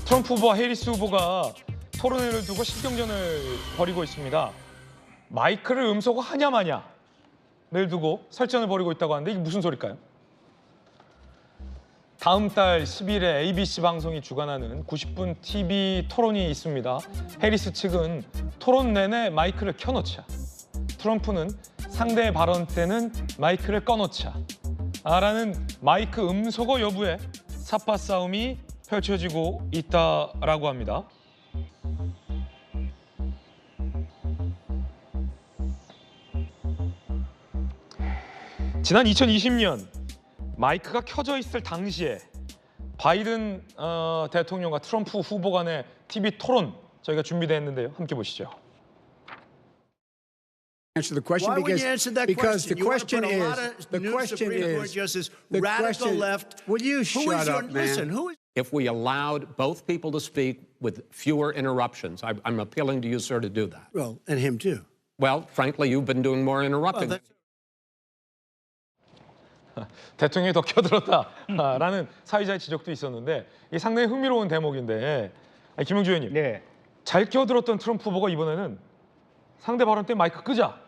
트럼프 후보와 해리스 후보가 토론회를 두고 신경전을 벌이고 있습니다. 마이크를 음소거하냐 마냐를 두고 설전을 벌이고 있다고 하는데 이게 무슨 소릴까요? 다음 달 10일에 ABC 방송이 주관하는 90분 TV 토론이 있습니다. 해리스 측은 토론 내내 마이크를 켜놓자, 트럼프는 상대의 발언 때는 마이크를 꺼놓자 라는 마이크 음소거 여부에 사파 싸움이 펼쳐지고 있다라고 합니다. 지난 2020년 마이크가 켜져 있을 당시에 바이든 대통령과 트럼프 후보 간의 TV 토론 저희가 준비됐는데요. 함께 보시죠. Answer the question. Why would you answer that because question? the question you want is to put a lot of the new question Supreme Court is justice, the radical question, left. Will you Who shut is your, up, man? listen, who is If we allowed both people to speak with fewer interruptions, I'm appealing to you, sir, to do that. well, and him too. Well, frankly, you've been doing more interrupting. 대통령이 더 켜들었다라는 사회자의 지적도 있었는데 이게 상당히 흥미로운 대목인데 김영주 의원님, 네. 잘 켜들었던 트럼프 후보가 이번에는 상대 발언 때 마이크 끄자,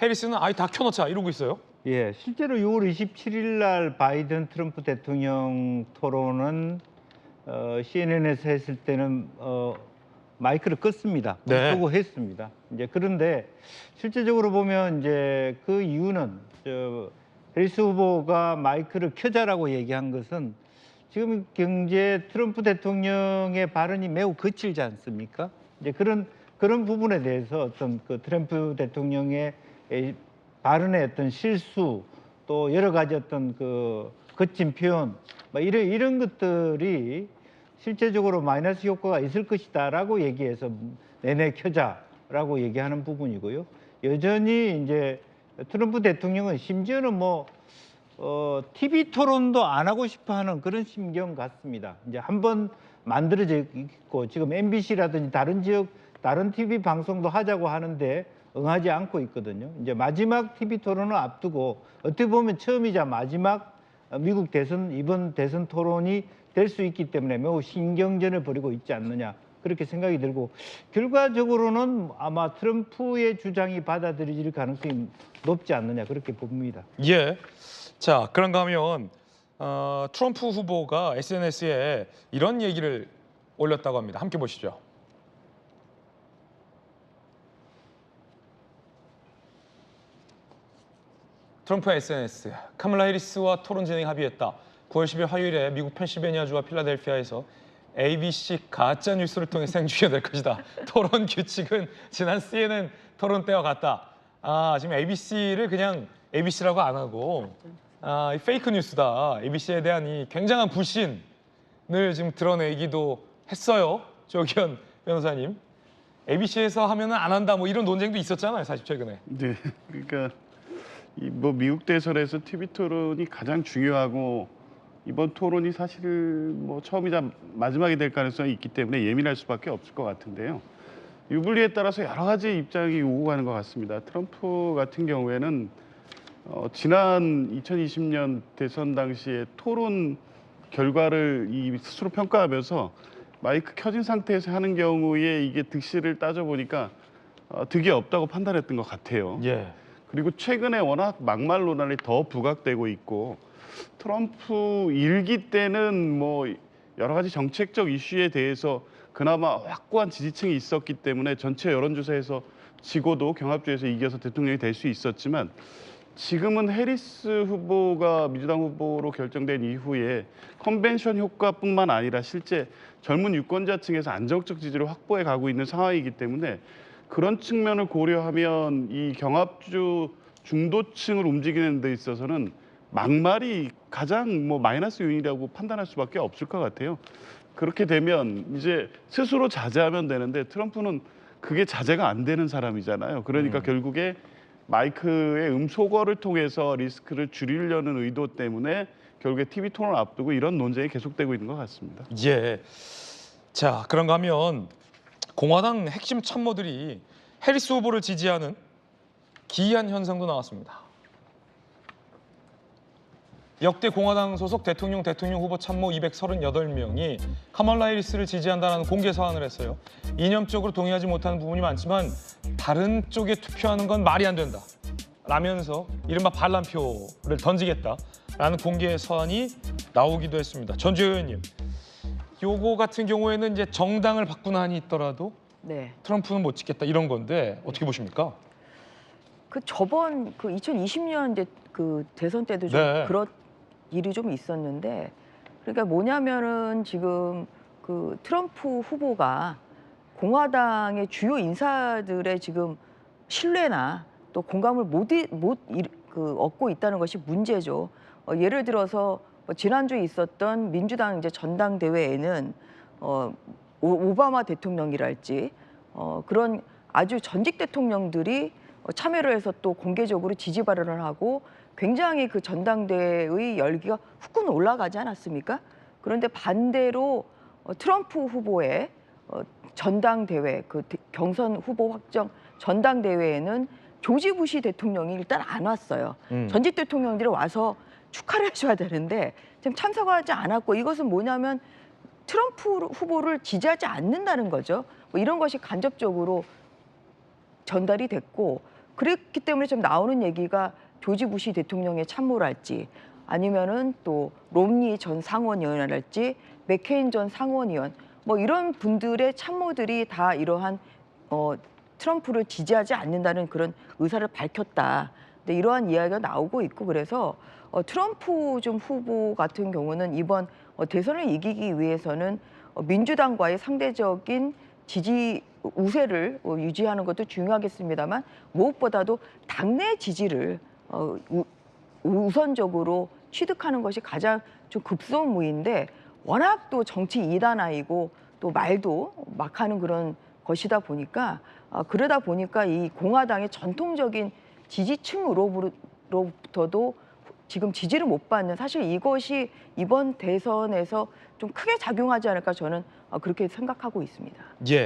해리스는 아예 다 켜놓자 이러고 있어요. 예, 실제로 6월 27일 날 바이든 트럼프 대통령 토론은 CNN에서 했을 때는 마이크를 껐습니다. 네. 끄고 했습니다. 이제 그런데 실제적으로 보면 이제 그 이유는 해리스 후보가 마이크를 켜자라고 얘기한 것은 지금 경제 트럼프 대통령의 발언이 매우 거칠지 않습니까? 이제 그런 부분에 대해서 어떤 그 트럼프 대통령의 발언의 어떤 실수 또 여러 가지 어떤 그 거친 표현 뭐 이런 것들이 실제적으로 마이너스 효과가 있을 것이다라고 얘기해서 내내 켜자라고 얘기하는 부분이고요. 여전히 이제 트럼프 대통령은 심지어는 TV 토론도 안 하고 싶어하는 그런 심경 같습니다. 이제 한번 만들어져 있고 지금 MBC라든지 다른 TV 방송도 하자고 하는데 응하지 않고 있거든요. 이제 마지막 TV 토론을 앞두고 어떻게 보면 처음이자 마지막 미국 이번 대선 토론이 될 수 있기 때문에 매우 신경전을 벌이고 있지 않느냐 그렇게 생각이 들고 결과적으로는 아마 트럼프의 주장이 받아들여질 가능성이 높지 않느냐 그렇게 봅니다. 예. 자, 그런가 하면 트럼프 후보가 SNS에 이런 얘기를 올렸다고 합니다. 함께 보시죠. 트럼프 SNS, 카멀라 해리스와 토론 진행 합의했다. 9월 10일 화요일에 미국 펜실베니아주와 필라델피아에서 ABC 가짜 뉴스를 통해 생중계가 될 것이다. 토론 규칙은 지난 CNN 토론 때와 같다. 지금 ABC를 그냥 ABC라고 안 하고 이 페이크 뉴스다. ABC에 대한 이 굉장한 불신을 지금 드러내기도 했어요. 조기현 변호사님. ABC에서 하면은 안 한다 뭐 이런 논쟁도 있었잖아요. 사실 최근에. 네, 그러니까 미국 대선에서 TV 토론이 가장 중요하고 이번 토론이 사실 처음이자 마지막이 될 가능성이 있기 때문에 예민할 수밖에 없을 것 같은데요. 유불리에 따라서 여러 가지 입장이 오고 가는 것 같습니다. 트럼프 같은 경우에는 지난 2020년 대선 당시에 토론 결과를 스스로 평가하면서 마이크 켜진 상태에서 하는 경우에 이게 득실을 따져보니까 득이 없다고 판단했던 것 같아요. 예. 그리고 최근에 워낙 막말 논란이 더 부각되고 있고 트럼프 일기 때는 여러 가지 정책적 이슈에 대해서 그나마 확고한 지지층이 있었기 때문에 전체 여론조사에서 지고도 경합주에서 이겨서 대통령이 될 수 있었지만 지금은 해리스 후보가 민주당 후보로 결정된 이후에 컨벤션 효과뿐만 아니라 실제 젊은 유권자층에서 안정적 지지를 확보해 가고 있는 상황이기 때문에 그런 측면을 고려하면 이 경합주 중도층을 움직이는 데 있어서는 막말이 가장 마이너스 요인이라고 판단할 수밖에 없을 것 같아요. 그렇게 되면 이제 스스로 자제하면 되는데 트럼프는 그게 자제가 안 되는 사람이잖아요. 그러니까 결국에 마이크의 음소거를 통해서 리스크를 줄이려는 의도 때문에 결국에 TV 토론을 앞두고 이런 논쟁이 계속되고 있는 것 같습니다. 예. 자, 그런가 하면 공화당 핵심 참모들이 해리스 후보를 지지하는 기이한 현상도 나왔습니다. 역대 공화당 소속 대통령 후보 참모 238명이 카멀라 해리스를 지지한다는 공개 서한을 했어요. 이념적으로 동의하지 못하는 부분이 많지만 다른 쪽에 투표하는 건 말이 안 된다. 라면서 이른바 반란표를 던지겠다라는 공개 서한이 나오기도 했습니다. 전주현 의원님, 요거 같은 경우에는 이제 정당을 바꾸는 한이 있더라도 네. 트럼프는 못 찍겠다 이런 건데 어떻게 보십니까? 그 저번 그 2020년 이제 그 대선 때도 좀 네. 그런 일이 좀 있었는데, 그러니까 뭐냐면은 지금 그 트럼프 후보가 공화당의 주요 인사들의 지금 신뢰나 또 공감을 얻고 있다는 것이 문제죠. 예를 들어서 지난주에 있었던 민주당 이제 전당대회에는 오바마 대통령이랄지 그런 아주 전직 대통령들이 참여를 해서 또 공개적으로 지지 발언을 하고 굉장히 그 전당대회의 열기가 후끈 올라가지 않았습니까? 그런데 반대로 트럼프 후보의 전당대회, 그 경선 후보 확정 전당대회에는 조지 부시 대통령이 일단 안 왔어요. 전직 대통령들이 와서 축하를 해줘야 되는데 지금 참석하지 않았고, 이것은 뭐냐면 트럼프 후보를 지지하지 않는다는 거죠. 뭐 이런 것이 간접적으로 전달이 됐고, 그랬기 때문에 좀 나오는 얘기가 조지 부시 대통령의 참모랄지 아니면은 또 롬니 전 상원의원이랄지 맥케인 전 상원의원 뭐 이런 분들의 참모들이 다 이러한 트럼프를 지지하지 않는다는 그런 의사를 밝혔다. 근데 이러한 이야기가 나오고 있고, 그래서 트럼프 좀 후보 같은 경우는 이번 대선을 이기기 위해서는 민주당과의 상대적인 지지 우세를 유지하는 것도 중요하겠습니다만 무엇보다도 당내 지지를 우선적으로 취득하는 것이 가장 좀 급선무인데, 워낙 또 정치 이단아이고 또 말도 막 하는 그런 것이다 보니까 그러다 보니까 이 공화당의 전통적인 지지층으로부터도 지금 지지를 못 받는, 사실 이것이 이번 대선에서 좀 크게 작용하지 않을까 저는 그렇게 생각하고 있습니다. 예.